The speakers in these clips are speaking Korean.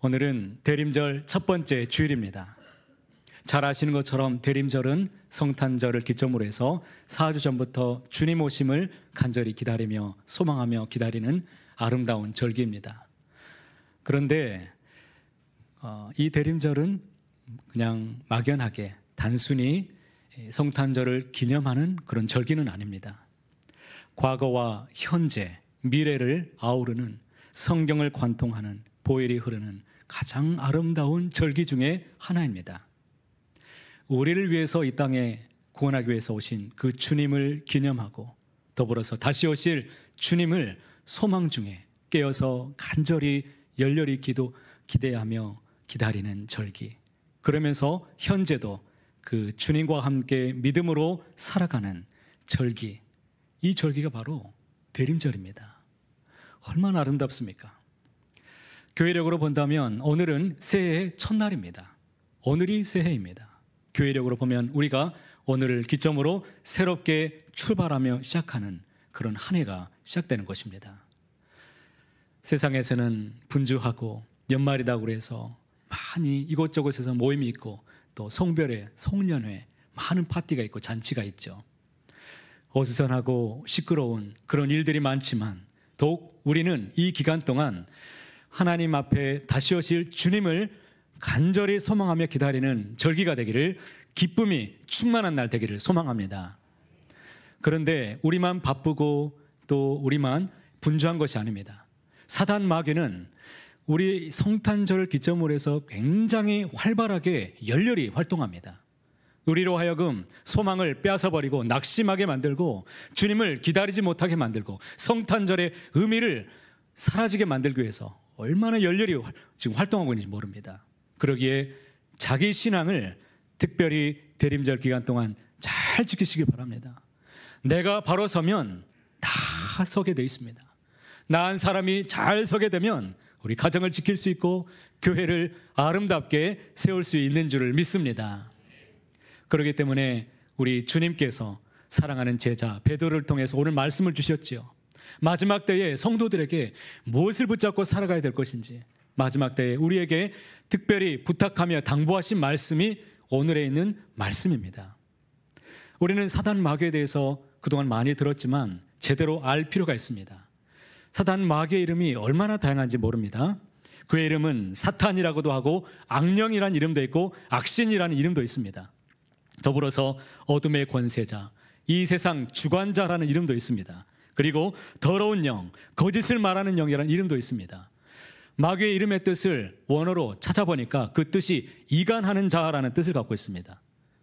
오늘은 대림절 첫 번째 주일입니다. 잘 아시는 것처럼 대림절은 성탄절을 기점으로 해서 4주 전부터 주님 오심을 간절히 기다리며 소망하며 기다리는 아름다운 절기입니다. 그런데 이 대림절은 그냥 막연하게 단순히 성탄절을 기념하는 그런 절기는 아닙니다. 과거와 현재, 미래를 아우르는 성경을 관통하는 보혈이 흐르는 가장 아름다운 절기 중에 하나입니다. 우리를 위해서 이 땅에 구원하기 위해서 오신 그 주님을 기념하고 더불어서 다시 오실 주님을 소망 중에 깨어서 간절히 열렬히 기대하며 기다리는 절기. 그러면서 현재도 그 주님과 함께 믿음으로 살아가는 절기. 이 절기가 바로 대림절입니다. 얼마나 아름답습니까? 교회력으로 본다면 오늘은 새해의 첫날입니다. 오늘이 새해입니다. 교회력으로 보면 우리가 오늘을 기점으로 새롭게 출발하며 시작하는 그런 한 해가 시작되는 것입니다. 세상에서는 분주하고 연말이라고 해서 많이 이곳저곳에서 모임이 있고 또 송별회, 송년회, 많은 파티가 있고 잔치가 있죠. 어수선하고 시끄러운 그런 일들이 많지만 더욱 우리는 이 기간 동안 하나님 앞에 다시 오실 주님을 간절히 소망하며 기다리는 절기가 되기를, 기쁨이 충만한 날 되기를 소망합니다. 그런데 우리만 바쁘고 또 우리만 분주한 것이 아닙니다. 사단 마귀는 우리 성탄절을 기점으로 해서 굉장히 활발하게 열렬히 활동합니다. 우리로 하여금 소망을 빼앗아버리고 낙심하게 만들고 주님을 기다리지 못하게 만들고 성탄절의 의미를 사라지게 만들기 위해서 얼마나 열렬히 지금 활동하고 있는지 모릅니다. 그러기에 자기 신앙을 특별히 대림절 기간 동안 잘 지키시기 바랍니다. 내가 바로 서면 다 서게 돼 있습니다. 나은 사람이 잘 서게 되면 우리 가정을 지킬 수 있고 교회를 아름답게 세울 수 있는 줄을 믿습니다. 그렇기 때문에 우리 주님께서 사랑하는 제자 베드로를 통해서 오늘 말씀을 주셨지요. 마지막 때에 성도들에게 무엇을 붙잡고 살아가야 될 것인지, 마지막 때에 우리에게 특별히 부탁하며 당부하신 말씀이 오늘에 있는 말씀입니다. 우리는 사단 마귀에 대해서 그동안 많이 들었지만 제대로 알 필요가 있습니다. 사단 마귀의 이름이 얼마나 다양한지 모릅니다. 그의 이름은 사탄이라고도 하고 악령이라는 이름도 있고 악신이라는 이름도 있습니다. 더불어서 어둠의 권세자, 이 세상 주관자라는 이름도 있습니다. 그리고 더러운 영, 거짓을 말하는 영이라는 이름도 있습니다. 마귀의 이름의 뜻을 원어로 찾아보니까 그 뜻이 이간하는 자라는 뜻을 갖고 있습니다.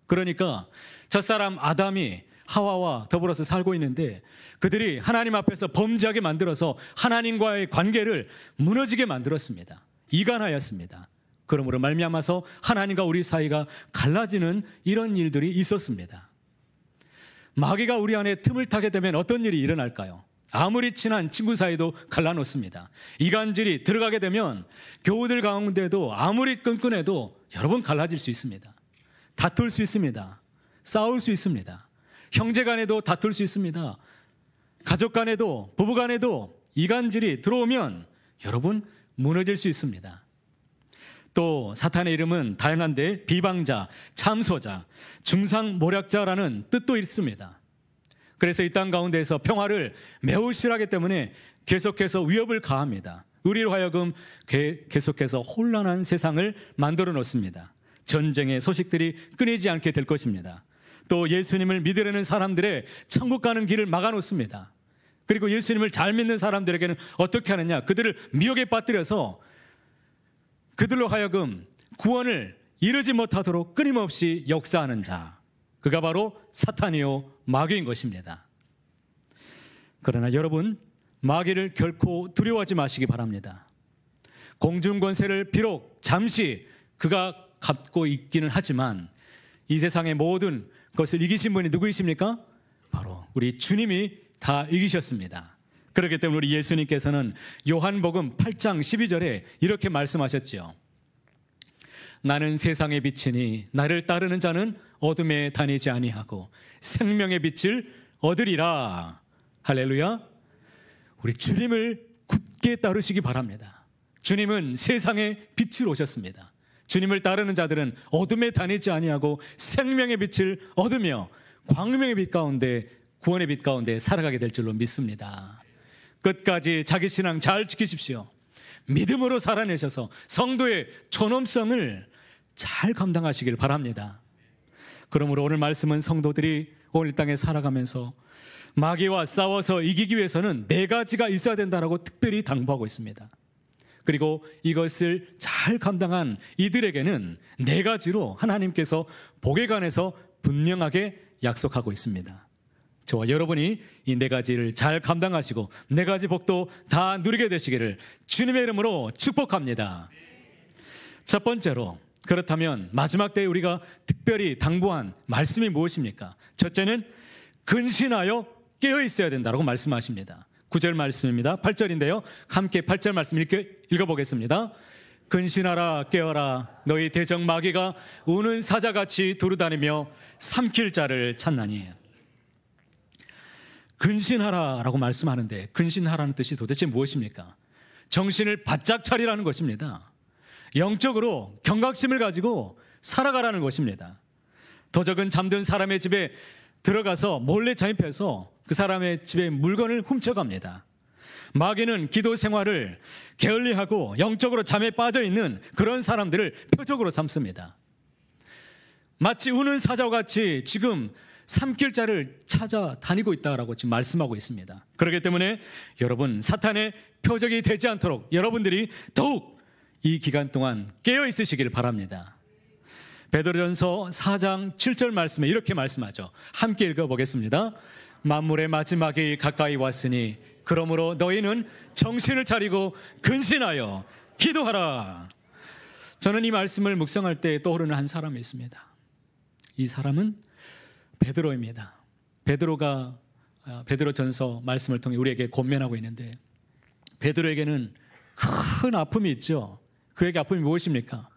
그러니까 첫사람 아담이 하와와 더불어서 살고 있는데 그들이 하나님 앞에서 범죄하게 만들어서 하나님과의 관계를 무너지게 만들었습니다. 이간하였습니다. 그러므로 말미암아서 하나님과 우리 사이가 갈라지는 이런 일들이 있었습니다. 마귀가 우리 안에 틈을 타게 되면 어떤 일이 일어날까요? 아무리 친한 친구 사이도 갈라놓습니다. 이간질이 들어가게 되면 교우들 가운데도 아무리 끈끈해도 여러분 갈라질 수 있습니다. 다툴 수 있습니다. 싸울 수 있습니다. 형제 간에도 다툴 수 있습니다. 가족 간에도, 부부 간에도 이간질이 들어오면 여러분 무너질 수 있습니다. 또 사탄의 이름은 다양한데 비방자, 참소자, 중상모략자라는 뜻도 있습니다. 그래서 이 땅 가운데에서 평화를 매우 싫어하기 때문에 계속해서 위협을 가합니다. 우리로 하여금 계속해서 혼란한 세상을 만들어 놓습니다. 전쟁의 소식들이 끊이지 않게 될 것입니다. 또 예수님을 믿으려는 사람들의 천국 가는 길을 막아놓습니다. 그리고 예수님을 잘 믿는 사람들에게는 어떻게 하느냐? 그들을 미혹에 빠뜨려서 그들로 하여금 구원을 이루지 못하도록 끊임없이 역사하는 자, 그가 바로 사탄이요 마귀인 것입니다. 그러나 여러분, 마귀를 결코 두려워하지 마시기 바랍니다. 공중권세를 비록 잠시 그가 갖고 있기는 하지만 이 세상의 모든 것을 이기신 분이 누구이십니까? 바로 우리 주님이 다 이기셨습니다. 그렇기 때문에 우리 예수님께서는 요한복음 8장 12절에 이렇게 말씀하셨지요. 나는 세상의 빛이니 나를 따르는 자는 어둠에 다니지 아니하고 생명의 빛을 얻으리라. 할렐루야. 우리 주님을 굳게 따르시기 바랍니다. 주님은 세상의 빛으로 오셨습니다. 주님을 따르는 자들은 어둠에 다니지 아니하고 생명의 빛을 얻으며 광명의 빛 가운데, 구원의 빛 가운데 살아가게 될 줄로 믿습니다. 끝까지 자기 신앙 잘 지키십시오. 믿음으로 살아내셔서 성도의 존엄성을 잘 감당하시길 바랍니다. 그러므로 오늘 말씀은 성도들이 오늘 땅에 살아가면서 마귀와 싸워서 이기기 위해서는 4가지가 있어야 된다고 특별히 당부하고 있습니다. 그리고 이것을 잘 감당한 이들에게는 4가지로 하나님께서 복에 관해서 분명하게 약속하고 있습니다. 저와 여러분이 이 4가지를 잘 감당하시고 4가지 복도 다 누리게 되시기를 주님의 이름으로 축복합니다. 첫 번째로, 그렇다면 마지막 때에 우리가 특별히 당부한 말씀이 무엇입니까? 첫째는 근신하여 깨어 있어야 된다고 말씀하십니다. 9절 말씀입니다. 8절인데요. 함께 8절 말씀 읽어보겠습니다. 근신하라 깨어라 너희 대적 마귀가 우는 사자같이 두루다니며 삼킬 자를 찾나니. 근신하라라고 말씀하는데 근신하라는 뜻이 도대체 무엇입니까? 정신을 바짝 차리라는 것입니다. 영적으로 경각심을 가지고 살아가라는 것입니다. 도적은 잠든 사람의 집에 들어가서 몰래 잠입해서 그 사람의 집에 물건을 훔쳐갑니다. 마귀는 기도 생활을 게을리하고 영적으로 잠에 빠져 있는 그런 사람들을 표적으로 삼습니다. 마치 우는 사자같이 지금 삼킬 자를 찾아다니고 있다라고 지금 말씀하고 있습니다. 그렇기 때문에 여러분, 사탄의 표적이 되지 않도록 여러분들이 더욱 이 기간 동안 깨어 있으시길 바랍니다. 베드로전서 4장 7절 말씀에 이렇게 말씀하죠. 함께 읽어보겠습니다. 만물의 마지막이 가까이 왔으니 그러므로 너희는 정신을 차리고 근신하여 기도하라. 저는 이 말씀을 묵상할 때 떠오르는 한 사람이 있습니다. 이 사람은 베드로입니다. 베드로가 베드로전서 말씀을 통해 우리에게 권면하고 있는데, 베드로에게는 큰 아픔이 있죠. 그에게 아픔이 무엇입니까?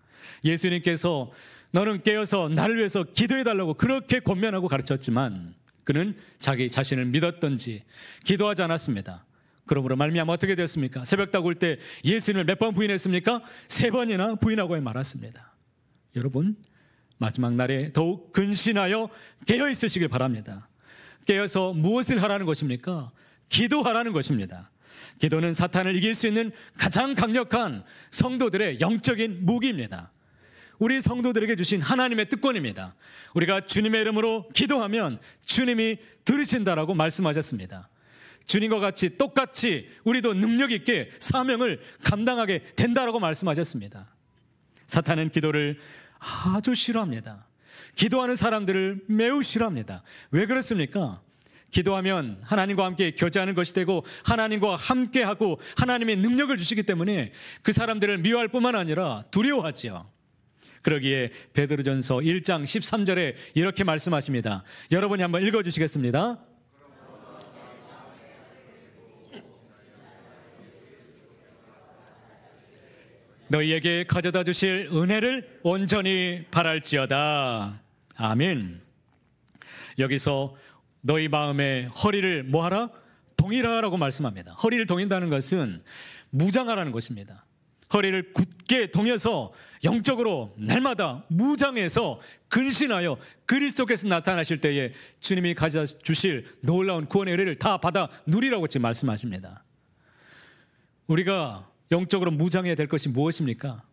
예수님께서 너는 깨어서 나를 위해서 기도해달라고 그렇게 권면하고 가르쳤지만 그는 자기 자신을 믿었던지 기도하지 않았습니다. 그러므로 말미암아 어떻게 됐습니까? 새벽다고 올 때 예수님을 몇 번 부인했습니까? 3번이나 부인하고 말았습니다. 여러분, 마지막 날에 더욱 근신하여 깨어 있으시길 바랍니다. 깨어서 무엇을 하라는 것입니까? 기도하라는 것입니다. 기도는 사탄을 이길 수 있는 가장 강력한 성도들의 영적인 무기입니다. 우리 성도들에게 주신 하나님의 특권입니다. 우리가 주님의 이름으로 기도하면 주님이 들으신다라고 말씀하셨습니다. 주님과 같이 똑같이 우리도 능력 있게 사명을 감당하게 된다라고 말씀하셨습니다. 사탄은 기도를 아주 싫어합니다. 기도하는 사람들을 매우 싫어합니다. 왜 그렇습니까? 기도하면 하나님과 함께 교제하는 것이 되고 하나님과 함께하고 하나님의 능력을 주시기 때문에 그 사람들을 미워할 뿐만 아니라 두려워하지요. 그러기에 베드로전서 1장 13절에 이렇게 말씀하십니다. 여러분이 한번 읽어주시겠습니다. 너희에게 가져다 주실 은혜를 온전히 바랄지어다. 아멘. 여기서 너희 마음의 허리를 뭐하라? 동이라라고 말씀합니다. 허리를 동인다는 것은 무장하라는 것입니다. 허리를 굳게 동여서 영적으로 날마다 무장해서 근신하여 그리스도께서 나타나실 때에 주님이 가져다 주실 놀라운 구원의 은혜를 다 받아 누리라고 지금 말씀하십니다. 우리가 영적으로 무장해야 될 것이 무엇입니까?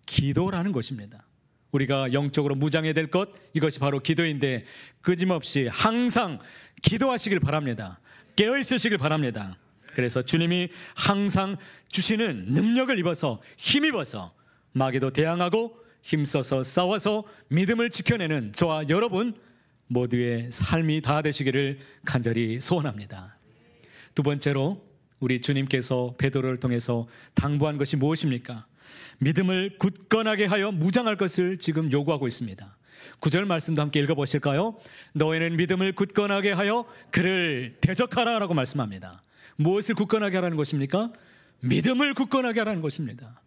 기도라는 것입니다. 우리가 영적으로 무장해야 될 것, 이것이 바로 기도인데 끊임없이 항상 기도하시길 바랍니다. 깨어있으시길 바랍니다. 그래서 주님이 항상 주시는 능력을 입어서 힘입어서 마귀도 대항하고 힘써서 싸워서 믿음을 지켜내는 저와 여러분 모두의 삶이 다 되시기를 간절히 소원합니다. 두 번째로 우리 주님께서 베드로를 통해서 당부한 것이 무엇입니까? 믿음을 굳건하게 하여 무장할 것을 지금 요구하고 있습니다. 9절 말씀도 함께 읽어보실까요? 너희는 믿음을 굳건하게 하여 그를 대적하라 라고 말씀합니다. 무엇을 굳건하게 하라는 것입니까? 믿음을 굳건하게 하라는 것입니다.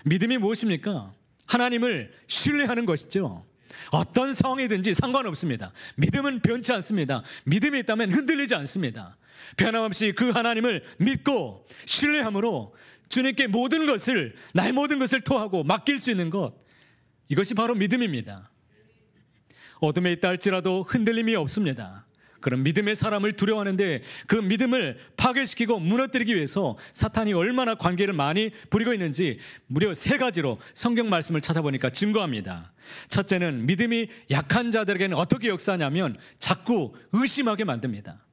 믿음이 무엇입니까? 하나님을 신뢰하는 것이죠. 어떤 상황이든지 상관없습니다. 믿음은 변치 않습니다. 믿음이 있다면 흔들리지 않습니다. 변함없이 그 하나님을 믿고 신뢰함으로 주님께 모든 것을, 나의 모든 것을 토하고 맡길 수 있는 것, 이것이 바로 믿음입니다. 어둠에 있다 할지라도 흔들림이 없습니다. 그런 믿음의 사람을 두려워하는데 그 믿음을 파괴시키고 무너뜨리기 위해서 사탄이 얼마나 관계를 많이 부리고 있는지 무려 3가지로 성경 말씀을 찾아보니까 증거합니다. 첫째는 믿음이 약한 자들에게는 어떻게 역사하냐면 자꾸 의심하게 만듭니다.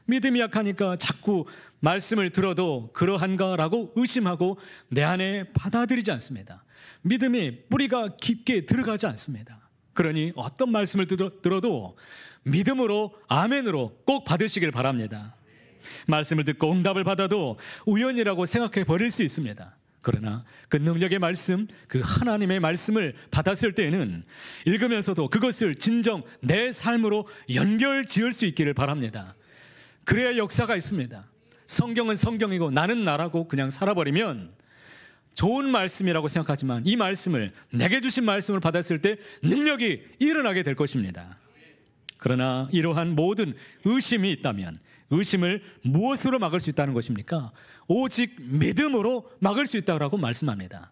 믿음이 약하니까 자꾸 말씀을 들어도 그러한가라고 의심하고 내 안에 받아들이지 않습니다. 믿음이 뿌리가 깊게 들어가지 않습니다. 그러니 어떤 말씀을 들어도 믿음으로, 아멘으로 꼭 받으시길 바랍니다. 말씀을 듣고 응답을 받아도 우연이라고 생각해 버릴 수 있습니다. 그러나 그 능력의 말씀, 그 하나님의 말씀을 받았을 때에는 읽으면서도 그것을 진정 내 삶으로 연결 지을 수 있기를 바랍니다. 그래야 역사가 있습니다. 성경은 성경이고 나는 나라고 그냥 살아버리면 좋은 말씀이라고 생각하지만 이 말씀을, 내게 주신 말씀을 받았을 때 능력이 일어나게 될 것입니다. 그러나 이러한 모든 의심이 있다면 의심을 무엇으로 막을 수 있다는 것입니까? 오직 믿음으로 막을 수 있다고 말씀합니다.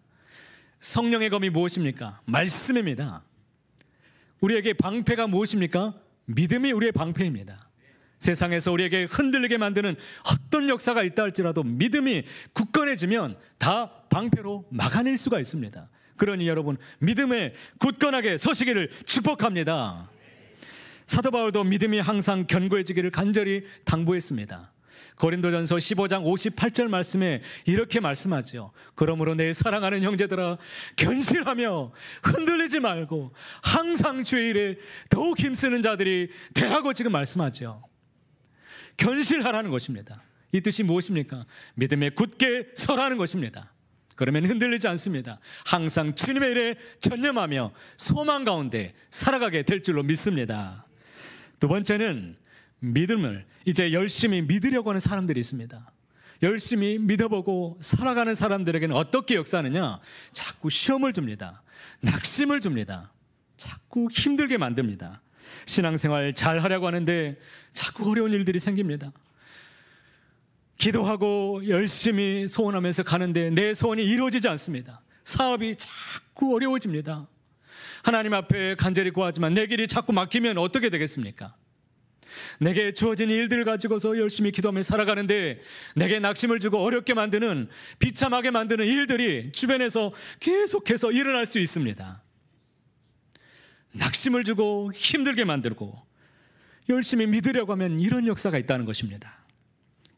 성령의 검이 무엇입니까? 말씀입니다. 우리에게 방패가 무엇입니까? 믿음이 우리의 방패입니다. 세상에서 우리에게 흔들리게 만드는 어떤 역사가 있다 할지라도 믿음이 굳건해지면 다 방패로 막아낼 수가 있습니다. 그러니 여러분, 믿음에 굳건하게 서시기를 축복합니다. 사도 바울도 믿음이 항상 견고해지기를 간절히 당부했습니다. 고린도전서 15장 58절 말씀에 이렇게 말씀하죠. 그러므로 내 사랑하는 형제들아, 견실하며 흔들리지 말고 항상 주의 일에 더욱 힘쓰는 자들이 되라고 지금 말씀하죠. 견실하라는 것입니다. 이 뜻이 무엇입니까? 믿음에 굳게 서라는 것입니다. 그러면 흔들리지 않습니다. 항상 주님의 일에 전념하며 소망 가운데 살아가게 될 줄로 믿습니다. 두 번째는 믿음을 이제 열심히 믿으려고 하는 사람들이 있습니다. 열심히 믿어보고 살아가는 사람들에게는 어떻게 역사하느냐? 자꾸 시험을 줍니다. 낙심을 줍니다. 자꾸 힘들게 만듭니다. 신앙생활 잘 하려고 하는데 자꾸 어려운 일들이 생깁니다. 기도하고 열심히 소원하면서 가는데 내 소원이 이루어지지 않습니다. 사업이 자꾸 어려워집니다. 하나님 앞에 간절히 구하지만 내 길이 자꾸 막히면 어떻게 되겠습니까? 내게 주어진 일들을 가지고서 열심히 기도하며 살아가는데 내게 낙심을 주고 어렵게 만드는, 비참하게 만드는 일들이 주변에서 계속해서 일어날 수 있습니다. 낙심을 주고 힘들게 만들고 열심히 믿으려고 하면 이런 역사가 있다는 것입니다.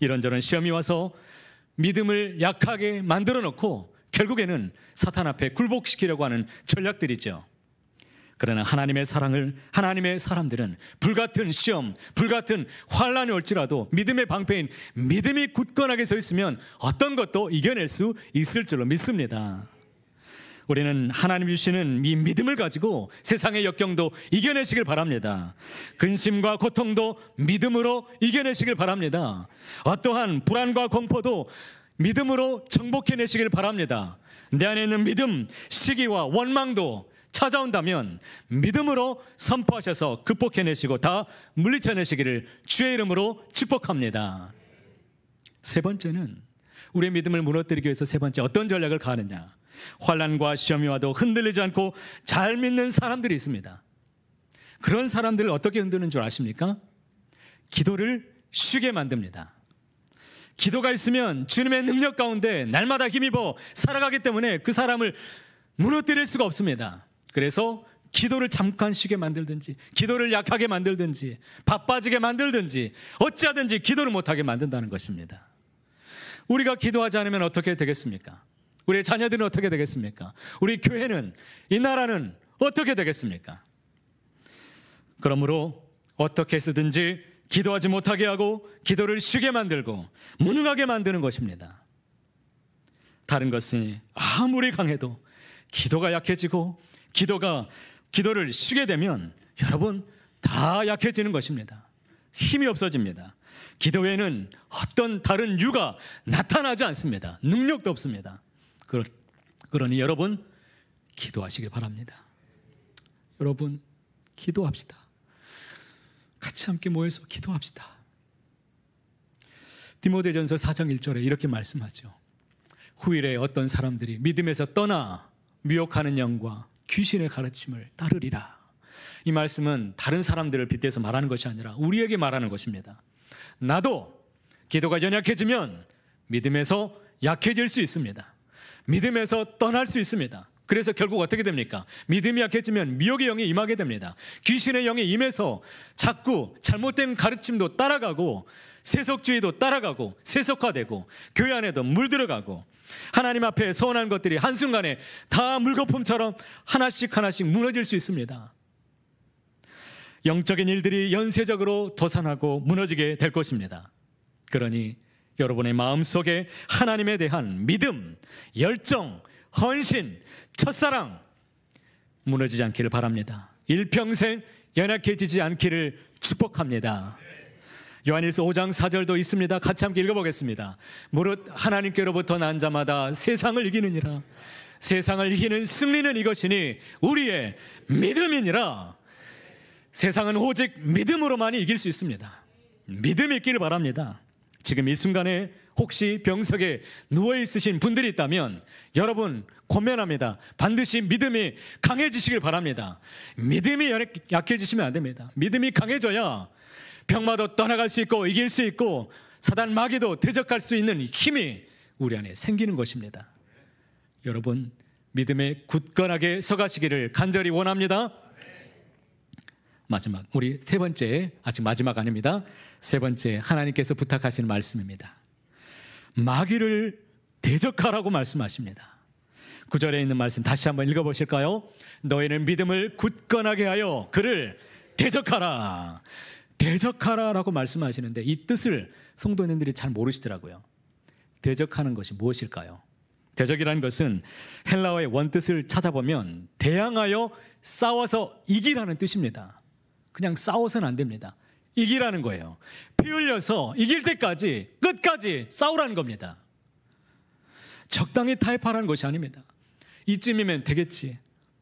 이런저런 시험이 와서 믿음을 약하게 만들어 놓고 결국에는 사탄 앞에 굴복시키려고 하는 전략들이죠. 그러나 하나님의 사람들은 불같은 시험, 불같은 환란이 올지라도 믿음의 방패인 믿음이 굳건하게 서 있으면 어떤 것도 이겨낼 수 있을 줄로 믿습니다. 우리는 하나님 주시는 이 믿음을 가지고 세상의 역경도 이겨내시길 바랍니다. 근심과 고통도 믿음으로 이겨내시길 바랍니다. 어떠한 불안과 공포도 믿음으로 정복해내시길 바랍니다. 내 안에 있는 믿음, 시기와 원망도 찾아온다면 믿음으로 선포하셔서 극복해내시고 다 물리쳐내시기를 주의 이름으로 축복합니다. 세 번째는 우리의 믿음을 무너뜨리기 위해서 세 번째 어떤 전략을 가하느냐? 환난과 시험이 와도 흔들리지 않고 잘 믿는 사람들이 있습니다. 그런 사람들을 어떻게 흔드는 줄 아십니까? 기도를 쉬게 만듭니다. 기도가 있으면 주님의 능력 가운데 날마다 힘입어 살아가기 때문에 그 사람을 무너뜨릴 수가 없습니다. 그래서 기도를 잠깐 쉬게 만들든지, 기도를 약하게 만들든지, 바빠지게 만들든지, 어찌하든지 기도를 못하게 만든다는 것입니다. 우리가 기도하지 않으면 어떻게 되겠습니까? 우리의 자녀들은 어떻게 되겠습니까? 우리 교회는, 이 나라는 어떻게 되겠습니까? 그러므로 어떻게 해서든지 기도하지 못하게 하고 기도를 쉬게 만들고 무능하게 만드는 것입니다. 다른 것은 아무리 강해도 기도가 약해지고 기도를 쉬게 되면 여러분 다 약해지는 것입니다. 힘이 없어집니다. 기도 외에는 어떤 다른 유가 나타나지 않습니다. 능력도 없습니다. 그러니 여러분 기도하시길 바랍니다. 여러분 기도합시다. 같이 함께 모여서 기도합시다. 디모데전서 4장 1절에 이렇게 말씀하죠. 후일에 어떤 사람들이 믿음에서 떠나 미혹하는 영과 귀신의 가르침을 따르리라. 이 말씀은 다른 사람들을 빗대서 말하는 것이 아니라 우리에게 말하는 것입니다. 나도 기도가 연약해지면 믿음에서 약해질 수 있습니다. 믿음에서 떠날 수 있습니다. 그래서 결국 어떻게 됩니까? 믿음이 약해지면 미혹의 영이 임하게 됩니다. 귀신의 영이 임해서 자꾸 잘못된 가르침도 따라가고 세속주의도 따라가고 세속화되고 교회 안에도 물들어가고 하나님 앞에 서운한 것들이 한순간에 다 물거품처럼 하나씩 하나씩 무너질 수 있습니다. 영적인 일들이 연쇄적으로 도산하고 무너지게 될 것입니다. 그러니 여러분의 마음속에 하나님에 대한 믿음, 열정, 헌신, 첫사랑 무너지지 않기를 바랍니다. 일평생 연약해지지 않기를 축복합니다. 요한일서 5장 4절도 있습니다. 같이 함께 읽어보겠습니다. 무릇 하나님께로부터 난 자마다 세상을 이기느니라. 세상을 이기는 승리는 이것이니 우리의 믿음이니라. 세상은 오직 믿음으로만이 이길 수 있습니다. 믿음이 있기를 바랍니다. 지금 이 순간에 혹시 병석에 누워있으신 분들이 있다면 여러분 권면합니다. 반드시 믿음이 강해지시길 바랍니다. 믿음이 약해지시면 안 됩니다. 믿음이 강해져야 병마도 떠나갈 수 있고 이길 수 있고 사단 마귀도 대적할 수 있는 힘이 우리 안에 생기는 것입니다. 여러분 믿음에 굳건하게 서가시기를 간절히 원합니다. 마지막 우리 세 번째, 아직 마지막 아닙니다. 세 번째 하나님께서 부탁하시는 말씀입니다. 마귀를 대적하라고 말씀하십니다. 9절에 있는 말씀 다시 한번 읽어보실까요? 너희는 믿음을 굳건하게 하여 그를 대적하라. 대적하라라고 말씀하시는데 이 뜻을 성도님들이 잘 모르시더라고요. 대적하는 것이 무엇일까요? 대적이라는 것은 헬라어의 원뜻을 찾아보면 대항하여 싸워서 이기라는 뜻입니다. 그냥 싸워서는 안 됩니다. 이기라는 거예요. 피 흘려서 이길 때까지 끝까지 싸우라는 겁니다. 적당히 타협하라는 것이 아닙니다. 이쯤이면 되겠지.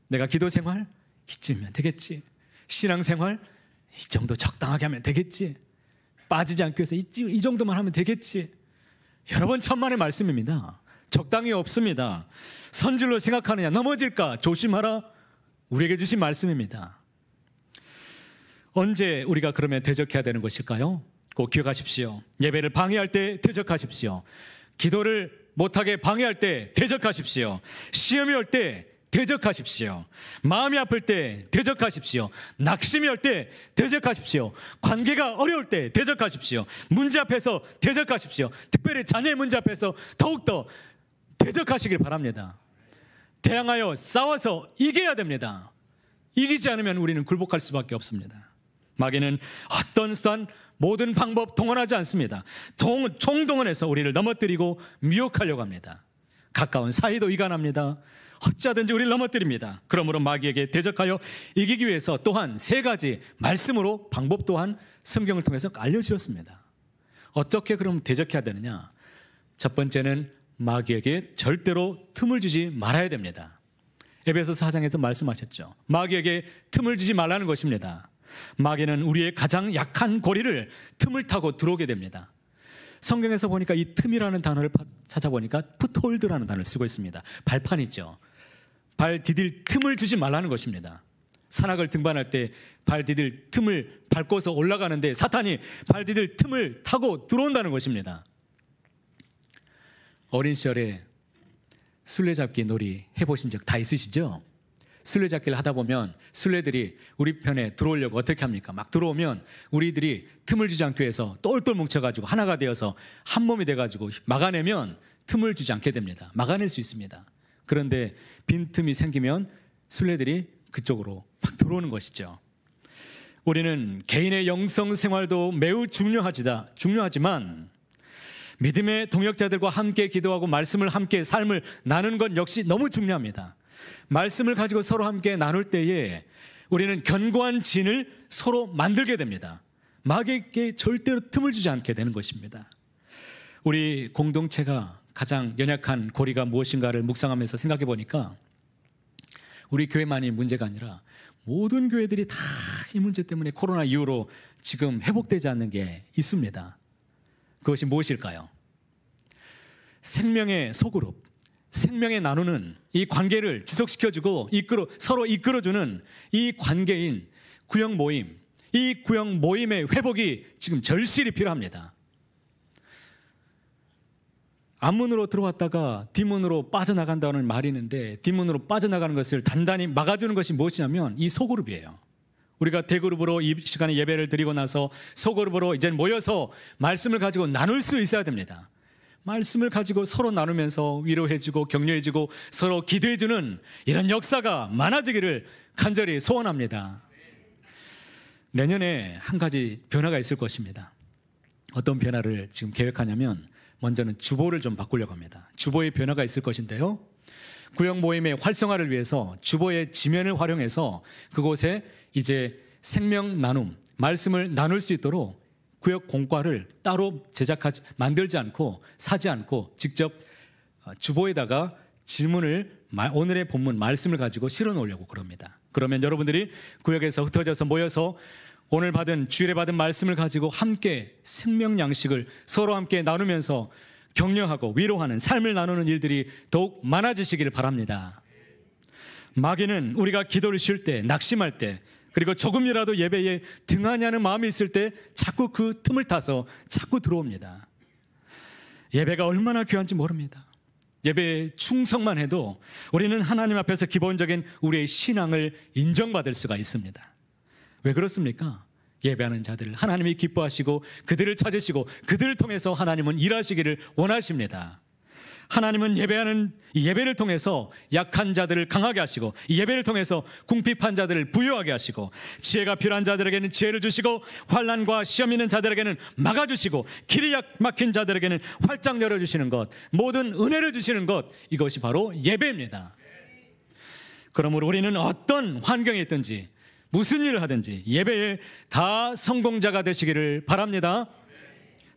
내가 기도 생활 이쯤이면 되겠지. 신앙 생활 이 정도 적당하게 하면 되겠지. 빠지지 않기 위해서 이 정도만 하면 되겠지. 여러분 천만의 말씀입니다. 적당히 없습니다. 선줄로 생각하느냐 넘어질까 조심하라. 우리에게 주신 말씀입니다. 언제 우리가 그러면 대적해야 되는 것일까요? 꼭 기억하십시오. 예배를 방해할 때 대적하십시오. 기도를 못하게 방해할 때 대적하십시오. 시험이 올 때 대적하십시오. 마음이 아플 때 대적하십시오. 낙심이 올 때 대적하십시오. 관계가 어려울 때 대적하십시오. 문제 앞에서 대적하십시오. 특별히 자녀의 문제 앞에서 더욱더 대적하시길 바랍니다. 대항하여 싸워서 이겨야 됩니다. 이기지 않으면 우리는 굴복할 수밖에 없습니다. 마귀는 어떤 수단 모든 방법 동원하지 않습니다. 총동원해서 우리를 넘어뜨리고 미혹하려고 합니다. 가까운 사이도 이간합니다. 어찌하든지 우리를 넘어뜨립니다. 그러므로 마귀에게 대적하여 이기기 위해서 또한 세 가지 말씀으로 방법 또한 성경을 통해서 알려주셨습니다. 어떻게 그럼 대적해야 되느냐? 첫 번째는 마귀에게 절대로 틈을 주지 말아야 됩니다. 에베소서 4장에서 말씀하셨죠. 마귀에게 틈을 주지 말라는 것입니다. 마귀는 우리의 가장 약한 고리를 틈을 타고 들어오게 됩니다. 성경에서 보니까 이 틈이라는 단어를 찾아보니까 풋홀드라는 단어를 쓰고 있습니다. 발판이죠. 발 디딜 틈을 주지 말라는 것입니다. 산악을 등반할 때 발 디딜 틈을 밟고서 올라가는데 사탄이 발 디딜 틈을 타고 들어온다는 것입니다. 어린 시절에 술래잡기 놀이 해보신 적 다 있으시죠? 술래잡기를 하다 보면 술래들이 우리 편에 들어오려고 어떻게 합니까? 막 들어오면 우리들이 틈을 주지 않기 위해서 똘똘 뭉쳐가지고 하나가 되어서 한 몸이 돼가지고 막아내면 틈을 주지 않게 됩니다. 막아낼 수 있습니다. 그런데 빈틈이 생기면 술래들이 그쪽으로 막 들어오는 것이죠. 우리는 개인의 영성 생활도 매우 중요하지만 믿음의 동역자들과 함께 기도하고 말씀을 함께 삶을 나누는 것 역시 너무 중요합니다. 말씀을 가지고 서로 함께 나눌 때에 우리는 견고한 진을 서로 만들게 됩니다. 마귀에게 절대로 틈을 주지 않게 되는 것입니다. 우리 공동체가 가장 연약한 고리가 무엇인가를 묵상하면서 생각해 보니까 우리 교회만이 문제가 아니라 모든 교회들이 다 이 문제 때문에 코로나 이후로 지금 회복되지 않는 게 있습니다. 그것이 무엇일까요? 생명의 소그룹, 생명의 나누는 이 관계를 지속시켜주고 서로 이끌어주는 이 관계인 구역 모임, 이 구역 모임의 회복이 지금 절실히 필요합니다. 앞문으로 들어왔다가 뒷문으로 빠져나간다는 말이 있는데, 뒷문으로 빠져나가는 것을 단단히 막아주는 것이 무엇이냐면 이 소그룹이에요. 우리가 대그룹으로 이 시간에 예배를 드리고 나서 소그룹으로 이제 모여서 말씀을 가지고 나눌 수 있어야 됩니다. 말씀을 가지고 서로 나누면서 위로해주고 격려해주고 서로 기도해주는 이런 역사가 많아지기를 간절히 소원합니다. 내년에 한 가지 변화가 있을 것입니다. 어떤 변화를 지금 계획하냐면, 먼저는 주보를 좀 바꾸려고 합니다. 주보의 변화가 있을 것인데요, 구역 모임의 활성화를 위해서 주보의 지면을 활용해서 그곳에 이제 생명 나눔, 말씀을 나눌 수 있도록 구역 공과를 따로 만들지 않고 사지 않고 직접 주보에다가 질문을, 오늘의 본문 말씀을 가지고 실어 놓으려고 그럽니다. 그러면 여러분들이 구역에서 흩어져서 모여서 오늘 주일에 받은 말씀을 가지고 함께 생명 양식을 서로 함께 나누면서 격려하고 위로하는 삶을 나누는 일들이 더욱 많아지시기를 바랍니다. 마귀는 우리가 기도를 쉴 때, 낙심할 때, 그리고 조금이라도 예배에 등하냐는 마음이 있을 때 자꾸 그 틈을 타서 자꾸 들어옵니다. 예배가 얼마나 귀한지 모릅니다. 예배에 충성만 해도 우리는 하나님 앞에서 기본적인 우리의 신앙을 인정받을 수가 있습니다. 왜 그렇습니까? 예배하는 자들을 하나님이 기뻐하시고 그들을 찾으시고 그들을 통해서 하나님은 일하시기를 원하십니다. 하나님은 예배를 통해서 약한 자들을 강하게 하시고, 이 예배를 통해서 궁핍한 자들을 부유하게 하시고, 지혜가 필요한 자들에게는 지혜를 주시고, 환난과 시험 있는 자들에게는 막아주시고, 길이 막힌 자들에게는 활짝 열어주시는 것, 모든 은혜를 주시는 것, 이것이 바로 예배입니다. 그러므로 우리는 어떤 환경에 있든지 무슨 일을 하든지 예배에 다 성공자가 되시기를 바랍니다.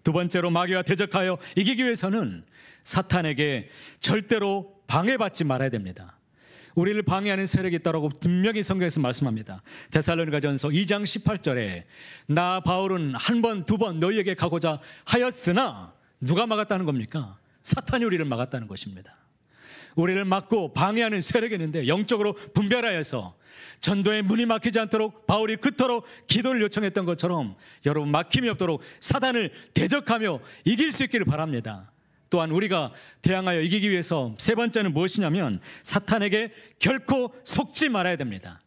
두 번째로, 마귀와 대적하여 이기기 위해서는 사탄에게 절대로 방해받지 말아야 됩니다. 우리를 방해하는 세력이 있다고 분명히 성경에서 말씀합니다. 데살로니가전서 2장 18절에 나 바울은 한 번, 두 번 너희에게 가고자 하였으나, 누가 막았다는 겁니까? 사탄이 우리를 막았다는 것입니다. 우리를 막고 방해하는 세력이 있는데 영적으로 분별하여서 전도의 문이 막히지 않도록 바울이 그토록 기도를 요청했던 것처럼 여러분, 막힘이 없도록 사단을 대적하며 이길 수 있기를 바랍니다. 또한 우리가 대항하여 이기기 위해서 세 번째는 무엇이냐면, 사탄에게 결코 속지 말아야 됩니다.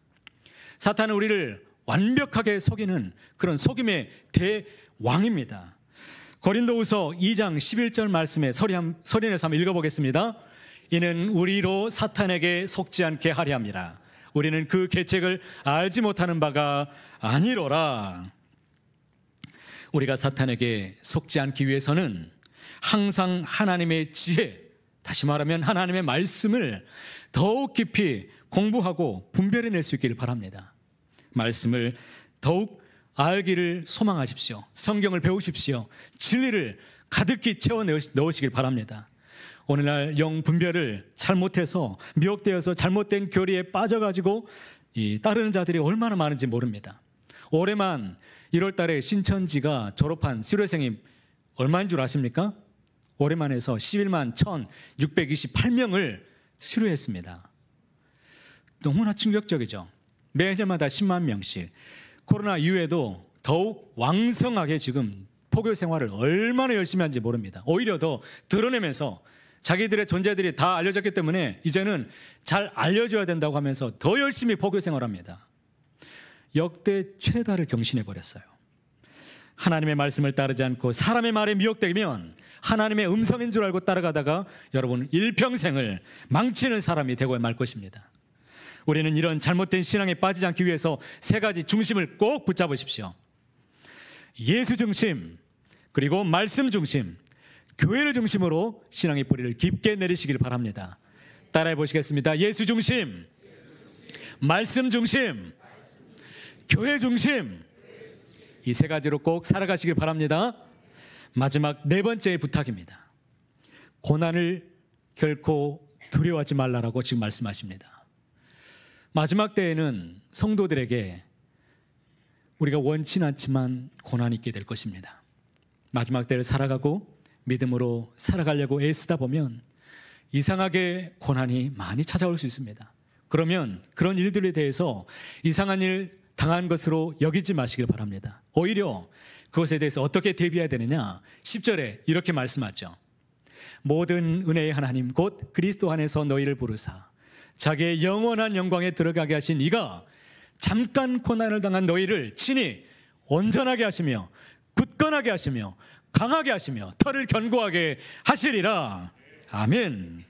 사탄은 우리를 완벽하게 속이는 그런 속임의 대왕입니다. 고린도후서 2장 11절 말씀에 소리내서 한번 읽어보겠습니다. 이는 우리로 사탄에게 속지 않게 하려 함이라. 우리는 그 계책을 알지 못하는 바가 아니로라. 우리가 사탄에게 속지 않기 위해서는 항상 하나님의 지혜, 다시 말하면 하나님의 말씀을 더욱 깊이 공부하고 분별해낼 수 있기를 바랍니다. 말씀을 더욱 알기를 소망하십시오. 성경을 배우십시오. 진리를 가득히 채워 넣으시길 바랍니다. 오늘날 영 분별을 잘못해서 미혹되어서 잘못된 교리에 빠져가지고 따르는 자들이 얼마나 많은지 모릅니다. 올해만 1월 달에 신천지가 졸업한 수료생이 얼마인 줄 아십니까? 올해만 해서 11만 1,628명을 수료했습니다. 너무나 충격적이죠. 매년마다 10만 명씩. 코로나 이후에도 더욱 왕성하게 지금 포교 생활을 얼마나 열심히 하는지 모릅니다. 오히려 더 드러내면서 자기들의 존재들이 다 알려졌기 때문에 이제는 잘 알려줘야 된다고 하면서 더 열심히 포교 생활합니다. 역대 최다를 경신해버렸어요. 하나님의 말씀을 따르지 않고 사람의 말에 미혹되면 하나님의 음성인 줄 알고 따라가다가 여러분 일평생을 망치는 사람이 되고 말 것입니다. 우리는 이런 잘못된 신앙에 빠지지 않기 위해서 세 가지 중심을 꼭 붙잡으십시오. 예수 중심, 그리고 말씀 중심, 교회를 중심으로 신앙의 뿌리를 깊게 내리시길 바랍니다. 따라해 보시겠습니다. 예수 중심, 말씀 중심, 교회 중심, 이 세 가지로 꼭 살아가시길 바랍니다. 마지막 네 번째 부탁입니다. 고난을 결코 두려워하지 말라라고 지금 말씀하십니다. 마지막 때에는 성도들에게 우리가 원치는 않지만 고난이 있게 될 것입니다. 마지막 때를 살아가고 믿음으로 살아가려고 애쓰다 보면 이상하게 고난이 많이 찾아올 수 있습니다. 그러면 그런 일들에 대해서 이상한 일 당한 것으로 여기지 마시길 바랍니다. 오히려 그것에 대해서 어떻게 대비해야 되느냐? 10절에 이렇게 말씀하죠. 모든 은혜의 하나님 곧 그리스도 안에서 너희를 부르사 자기의 영원한 영광에 들어가게 하신 이가 잠깐 고난을 당한 너희를 친히 온전하게 하시며 굳건하게 하시며 강하게 하시며 털을 견고하게 하시리라. 아멘.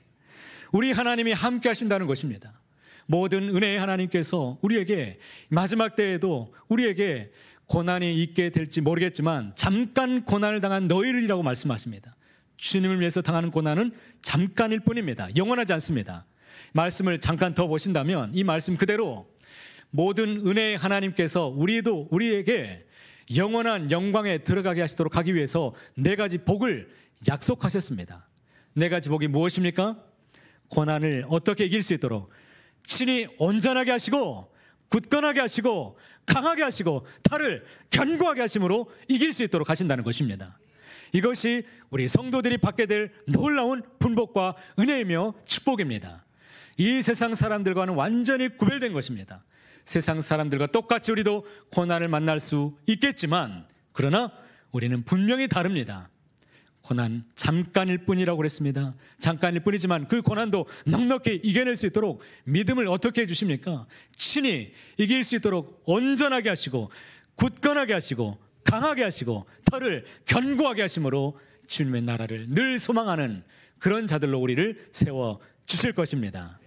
우리 하나님이 함께 하신다는 것입니다. 모든 은혜의 하나님께서 우리에게 마지막 때에도 우리에게 고난이 있게 될지 모르겠지만 잠깐 고난을 당한 너희를이라고 말씀하십니다. 주님을 위해서 당하는 고난은 잠깐일 뿐입니다. 영원하지 않습니다. 말씀을 잠깐 더 보신다면 이 말씀 그대로 모든 은혜의 하나님께서 우리에게 영원한 영광에 들어가게 하시도록 하기 위해서 4가지 복을 약속하셨습니다. 4가지 복이 무엇입니까? 고난을 어떻게 이길 수 있도록 친히 온전하게 하시고 굳건하게 하시고 강하게 하시고 털을 견고하게 하심으로 이길 수 있도록 하신다는 것입니다. 이것이 우리 성도들이 받게 될 놀라운 분복과 은혜이며 축복입니다. 이 세상 사람들과는 완전히 구별된 것입니다. 세상 사람들과 똑같이 우리도 고난을 만날 수 있겠지만 그러나 우리는 분명히 다릅니다. 고난 잠깐일 뿐이라고 그랬습니다. 잠깐일 뿐이지만 그 고난도 넉넉히 이겨낼 수 있도록 믿음을 어떻게 해주십니까? 친히 이길 수 있도록 온전하게 하시고 굳건하게 하시고 강하게 하시고 털을 견고하게 하심으로 주님의 나라를 늘 소망하는 그런 자들로 우리를 세워주실 것입니다.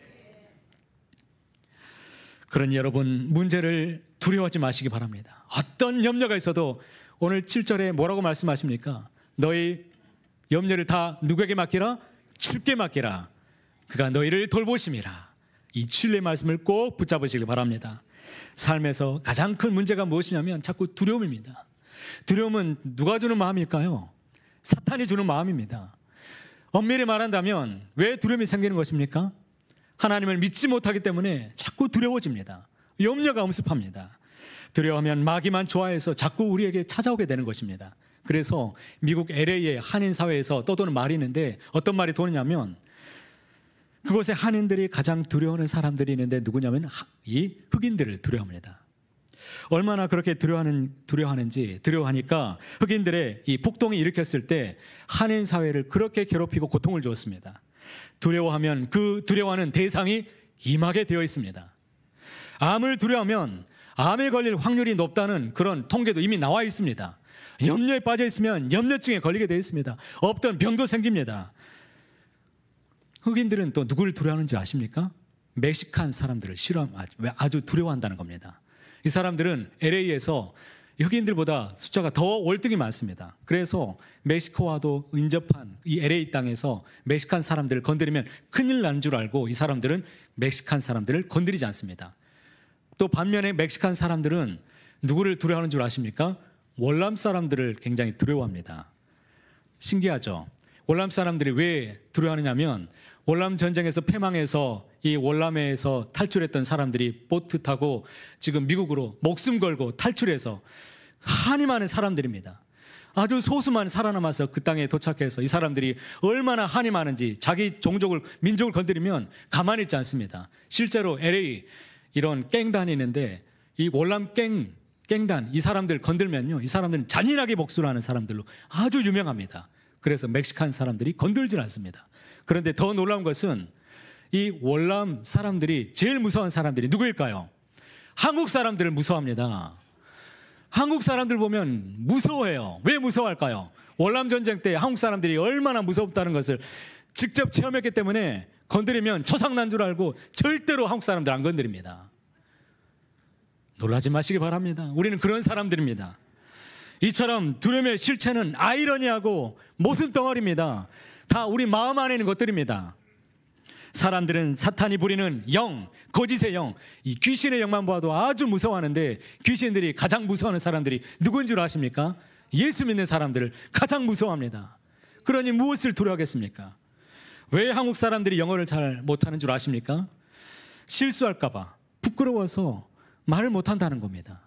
그러니 여러분 문제를 두려워하지 마시기 바랍니다. 어떤 염려가 있어도 오늘 7절에 뭐라고 말씀하십니까? 너희 염려를 다 누구에게 맡기라? 주께 맡기라. 그가 너희를 돌보심이라. 이 진리의 말씀을 꼭 붙잡으시길 바랍니다. 삶에서 가장 큰 문제가 무엇이냐면 자꾸 두려움입니다. 두려움은 누가 주는 마음일까요? 사탄이 주는 마음입니다. 엄밀히 말한다면 왜 두려움이 생기는 것입니까? 하나님을 믿지 못하기 때문에 자꾸 두려워집니다. 염려가 엄습합니다. 두려워하면 마귀만 좋아해서 자꾸 우리에게 찾아오게 되는 것입니다. 그래서 미국 LA의 한인 사회에서 떠도는 말이 있는데 어떤 말이 도느냐면 그곳에 한인들이 가장 두려워하는 사람들이 있는데 누구냐면 이 흑인들을 두려워합니다. 얼마나 그렇게 두려워하니까 흑인들의 이 폭동이 일으켰을 때 한인 사회를 그렇게 괴롭히고 고통을 주었습니다. 두려워하면 그 두려워하는 대상이 임하게 되어 있습니다. 암을 두려워하면 암에 걸릴 확률이 높다는 그런 통계도 이미 나와 있습니다. 염려에 빠져 있으면 염려증에 걸리게 되어 있습니다. 없던 병도 생깁니다. 흑인들은 또 누구를 두려워하는지 아십니까? 멕시칸 사람들을 아주 두려워한다는 겁니다. 이 사람들은 LA에서 흑인들보다 숫자가 더 월등히 많습니다. 그래서 멕시코와도 인접한 이 LA 땅에서 멕시칸 사람들을 건드리면 큰일 나는 줄 알고 이 사람들은 멕시칸 사람들을 건드리지 않습니다. 또 반면에 멕시칸 사람들은 누구를 두려워하는 줄 아십니까? 월남 사람들을 굉장히 두려워합니다. 신기하죠? 월남 사람들이 왜 두려워하느냐면 월남 전쟁에서 패망해서 이 월남에서 탈출했던 사람들이 보트 타고 지금 미국으로 목숨 걸고 탈출해서 한이 많은 사람들입니다. 아주 소수만 살아남아서 그 땅에 도착해서 이 사람들이 얼마나 한이 많은지 자기 민족을 건드리면 가만히 있지 않습니다. 실제로 LA 이런 갱단이 있는데 이 월남 갱단 이 사람들 건들면요 이 사람들은 잔인하게 복수를 하는 사람들로 아주 유명합니다. 그래서 멕시칸 사람들이 건들질 않습니다. 그런데 더 놀라운 것은 이 월남 사람들이 제일 무서운 사람들이 누구일까요? 한국 사람들을 무서워합니다. 한국 사람들 보면 무서워해요. 왜 무서워할까요? 월남 전쟁 때 한국 사람들이 얼마나 무섭다는 것을 직접 체험했기 때문에 건드리면 초상난 줄 알고 절대로 한국 사람들 안 건드립니다. 놀라지 마시기 바랍니다. 우리는 그런 사람들입니다. 이처럼 두려움의 실체는 아이러니하고 모순덩어리입니다. 다 우리 마음 안에 있는 것들입니다. 사람들은 사탄이 부리는 영, 거짓의 영, 이 귀신의 영만 보아도 아주 무서워하는데 귀신들이 가장 무서워하는 사람들이 누구인 줄 아십니까? 예수 믿는 사람들을 가장 무서워합니다. 그러니 무엇을 두려워하겠습니까? 왜 한국 사람들이 영어를 잘 못하는 줄 아십니까? 실수할까 봐 부끄러워서 말을 못한다는 겁니다.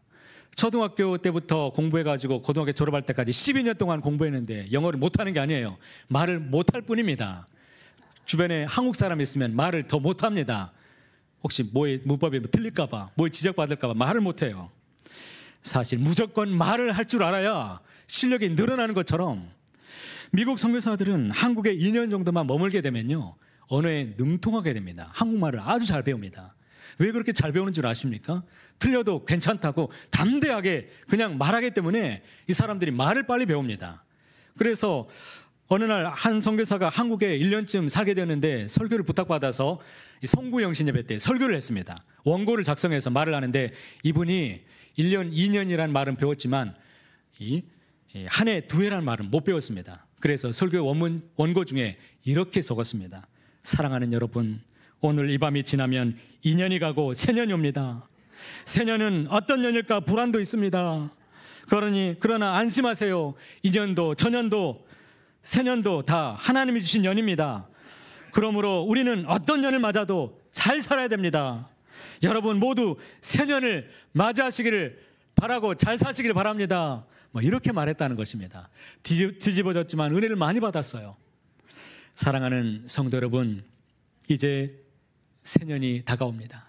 초등학교 때부터 공부해가지고 고등학교 졸업할 때까지 12년 동안 공부했는데 영어를 못하는 게 아니에요. 말을 못할 뿐입니다. 주변에 한국 사람이 있으면 말을 더 못합니다. 혹시 뭐에 문법이 틀릴까 봐, 뭐에 지적받을까 봐 말을 못해요. 사실 무조건 말을 할 줄 알아야 실력이 늘어나는 것처럼 미국 선교사들은 한국에 2년 정도만 머물게 되면요, 언어에 능통하게 됩니다. 한국말을 아주 잘 배웁니다. 왜 그렇게 잘 배우는 줄 아십니까? 틀려도 괜찮다고 담대하게 그냥 말하기 때문에 이 사람들이 말을 빨리 배웁니다. 그래서 어느 날 한 선교사가 한국에 1년쯤 살게 되었는데 설교를 부탁받아서 송구영신 예배 때 설교를 했습니다. 원고를 작성해서 말을 하는데 이분이 1년, 2년이라는 말은 배웠지만 한 해, 2회라는 말은 못 배웠습니다. 그래서 설교 원고 중에 이렇게 적었습니다. 사랑하는 여러분, 오늘 이 밤이 지나면 2년이 가고 새년이 옵니다. 새년은 어떤 년일까 불안도 있습니다. 그러나 안심하세요. 2년도, 전년도, 새년도 다 하나님이 주신 년입니다. 그러므로 우리는 어떤 년을 맞아도 잘 살아야 됩니다. 여러분 모두 새년을 맞이하시기를 바라고 잘 사시기를 바랍니다. 이렇게 말했다는 것입니다. 뒤집어졌지만 은혜를 많이 받았어요. 사랑하는 성도 여러분, 이제 새년이 다가옵니다.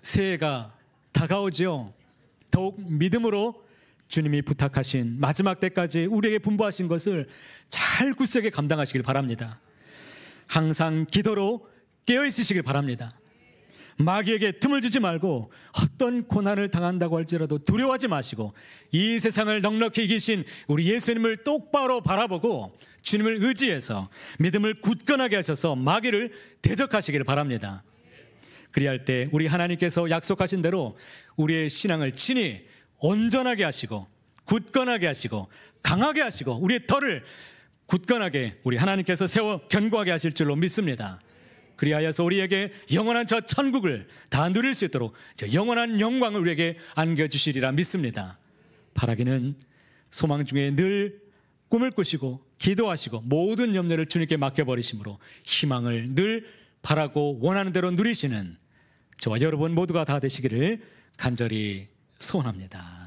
새해가 다가오죠. 더욱 믿음으로 주님이 부탁하신 마지막 때까지 우리에게 분부하신 것을 잘 굳세게 감당하시길 바랍니다. 항상 기도로 깨어있으시길 바랍니다. 마귀에게 틈을 주지 말고 어떤 고난을 당한다고 할지라도 두려워하지 마시고 이 세상을 넉넉히 이기신 우리 예수님을 똑바로 바라보고 주님을 의지해서 믿음을 굳건하게 하셔서 마귀를 대적하시길 바랍니다. 그리할 때 우리 하나님께서 약속하신 대로 우리의 신앙을 친히 온전하게 하시고 굳건하게 하시고 강하게 하시고 우리의 털을 굳건하게 우리 하나님께서 세워 견고하게 하실 줄로 믿습니다. 그리하여서 우리에게 영원한 저 천국을 다 누릴 수 있도록 저 영원한 영광을 우리에게 안겨주시리라 믿습니다. 바라기는 소망 중에 늘 꿈을 꾸시고 기도하시고 모든 염려를 주님께 맡겨버리심으로 희망을 늘 바라고 원하는 대로 누리시는 저와 여러분 모두가 다 되시기를 간절히 소원합니다.